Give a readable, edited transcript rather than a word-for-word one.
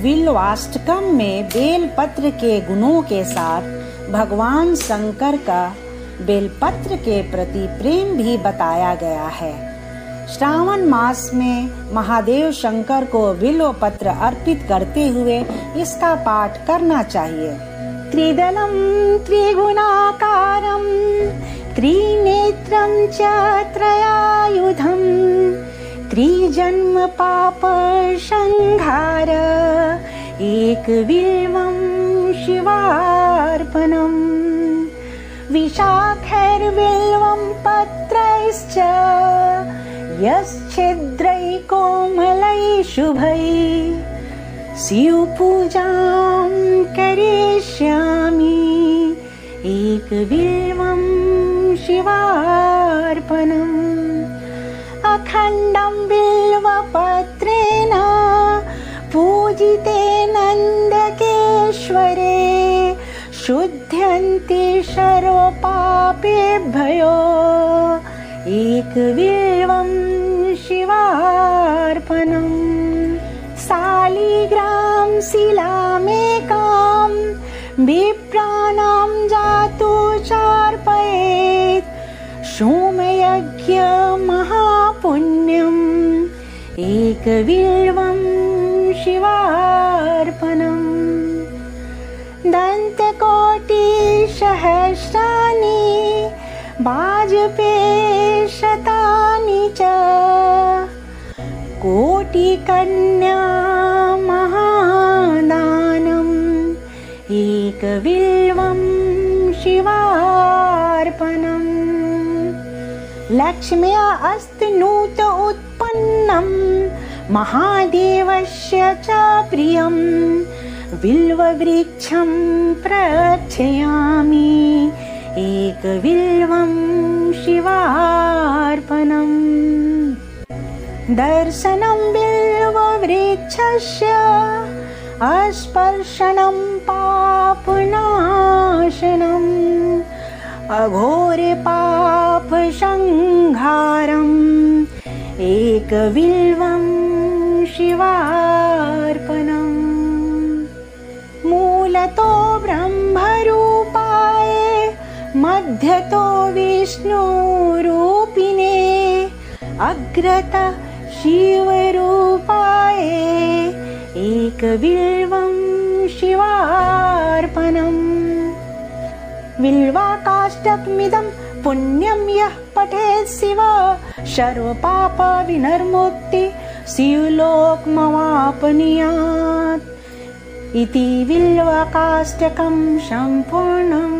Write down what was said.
विल्वाष्टकम में बेलपत्र के गुणों के साथ भगवान शंकर का बेलपत्र के प्रति प्रेम भी बताया गया है। श्रावण मास में महादेव शंकर को बिल्व पत्र अर्पित करते हुए इसका पाठ करना चाहिए। त्रिदलम त्रिगुणाकारम त्रिनेत्रम च त्रयायुधम त्रिजन्म पाप संहार एकबिल्वं शिवार्पणम् विशाखैर्बिल्वं पत्रैश्च यश्छिद्रैः कोमलैः शुभैः शिवपूजां करिष्यामि एकबिल्वं शिवार्पणम् अखण्डं बिल्वपत्रेण पूजिते नन्दकेश्वरे शुध्यन्ति सर्वपापेभ्यो एकबिल्वं शिवार्पणम् शालिग्राम शिलामेकां विप्राणां जातु चार्पयेत् सोमयज्ञ महापुण्यम् एकबिल्वं शिवार्पणम् दन्तकोटिसहस्राणि वाजपेयशतानि च कोटिकन्या महादानम् एकबिल्वं शिवार्पणम् लक्ष्म्या अस्तनूत उत्पन्नं महादेवस्य च प्रियं बिल्ववृक्षं प्रक्षयामि एकबिल्वं शिवार्पणम् दर्शनं बिल्ववृक्षस्य स्पर्शनं पापनाशनम् अघोरपापसंहारम् एकबिल्वं शिवार्पणम् मूलतो ब्रह्मरूपाय मध्यतो विष्णुरूपिणे अग्रतः शिवरूपाय एकबिल्वं शिवार्पणम् बिल्वाकाष्टकमिदं पुण्यं यः पठेत् शिव सर्वपाप विनिर्मुक्ति शिवलोकमवाप्नुयात् इति बिल्वाकाष्टकं सम्पूर्णम्।